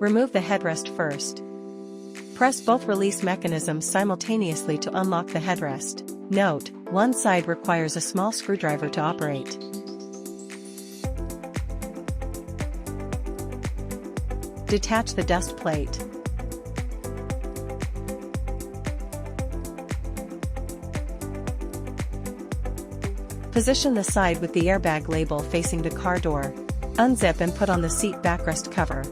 Remove the headrest first. Press both release mechanisms simultaneously to unlock the headrest. Note, one side requires a small screwdriver to operate. Detach the dust plate. Position the side with the airbag label facing the car door. Unzip and put on the seat backrest cover.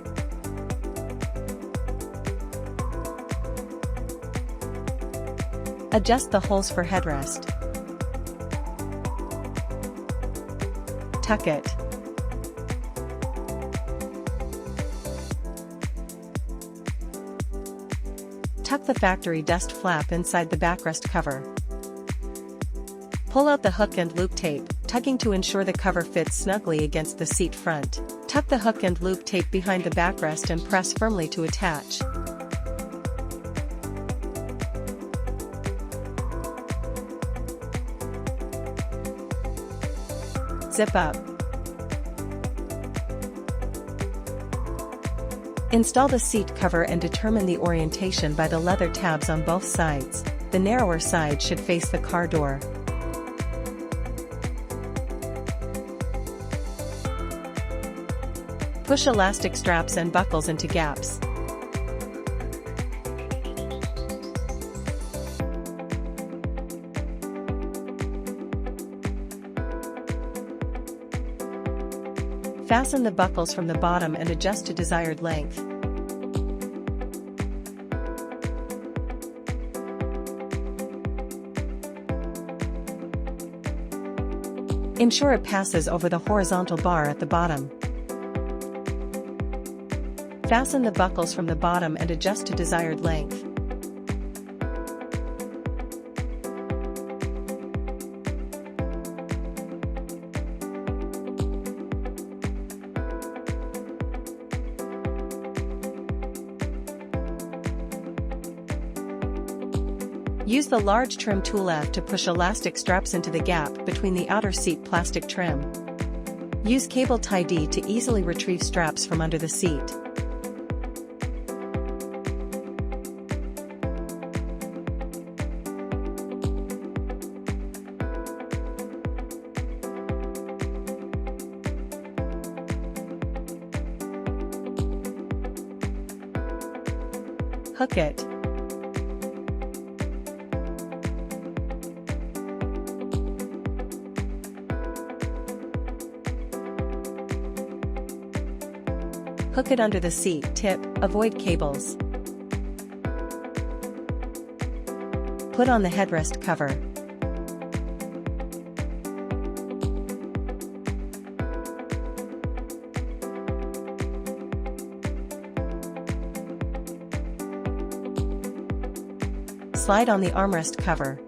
Adjust the holes for headrest. Tuck it. Tuck the factory dust flap inside the backrest cover. Pull out the hook and loop tape, tugging to ensure the cover fits snugly against the seat front. Tuck the hook and loop tape behind the backrest and press firmly to attach. Zip up. Install the seat cover and determine the orientation by the leather tabs on both sides. The narrower side should face the car door. Push elastic straps and buckles into gaps. Fasten the buckles from the bottom and adjust to desired length. Ensure it passes over the horizontal bar at the bottom. Fasten the buckles from the bottom and adjust to desired length. Use the large trim tool F to push elastic straps into the gap between the outer seat plastic trim. Use cable tie D to easily retrieve straps from under the seat. Hook it. Hook it under the seat tip, avoid cables. Put on the headrest cover. Slide on the armrest cover.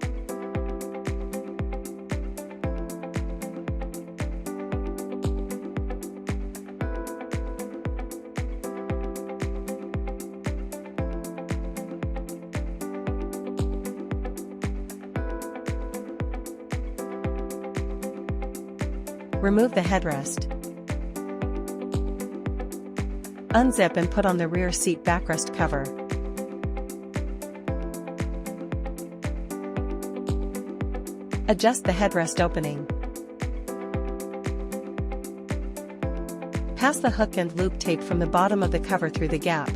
Remove the headrest. Unzip and put on the rear seat backrest cover. Adjust the headrest opening. Pass the hook and loop tape from the bottom of the cover through the gap.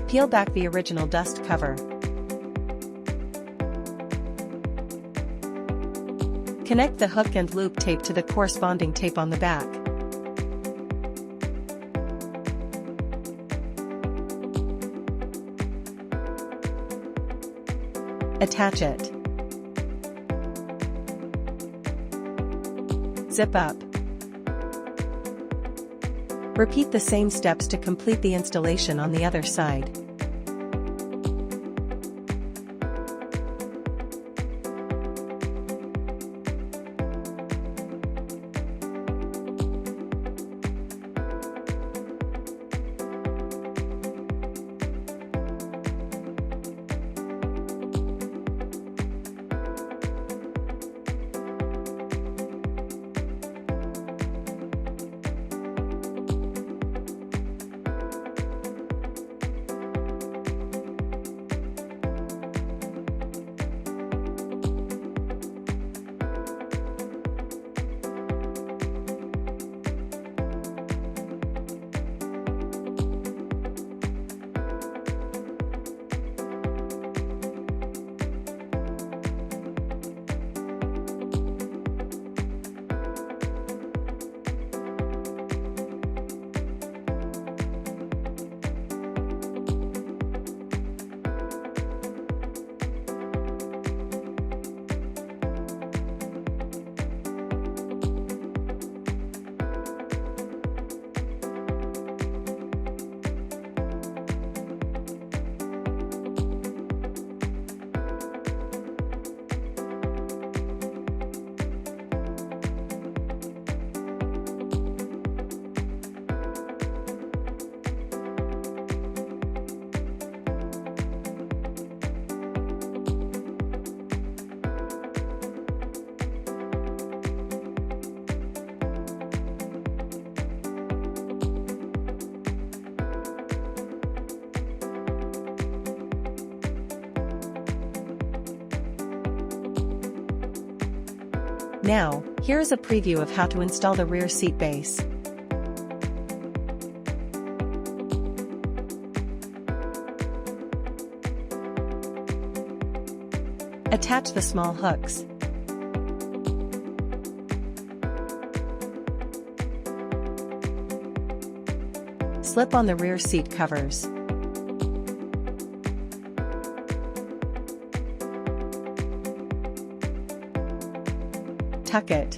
Peel back the original dust cover. Connect the hook and loop tape to the corresponding tape on the back. Attach it. Zip up. Repeat the same steps to complete the installation on the other side. Now, here is a preview of how to install the rear seat base. Attach the small hooks. Slip on the rear seat covers. Tuck it.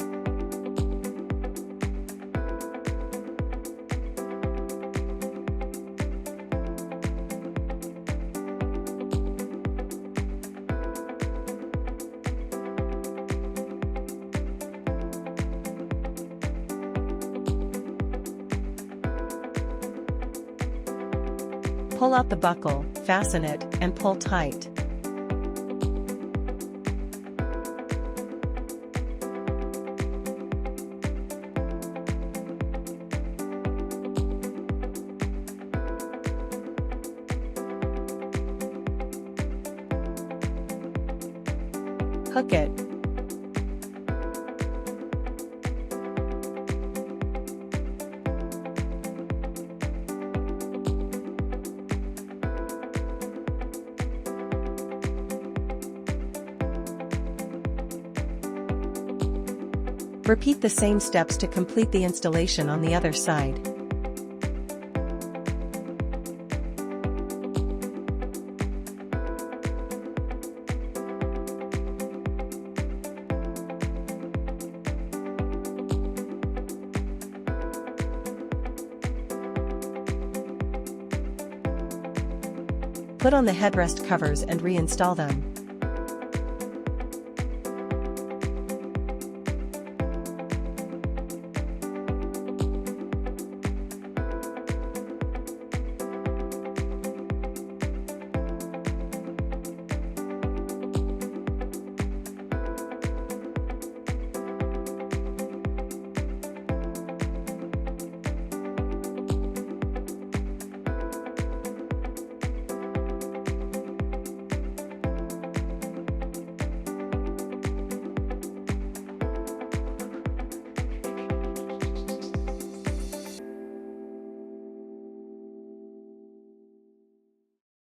Pull out the buckle, fasten it, and pull tight. Hook it. Repeat the same steps to complete the installation on the other side. Put on the headrest covers and reinstall them.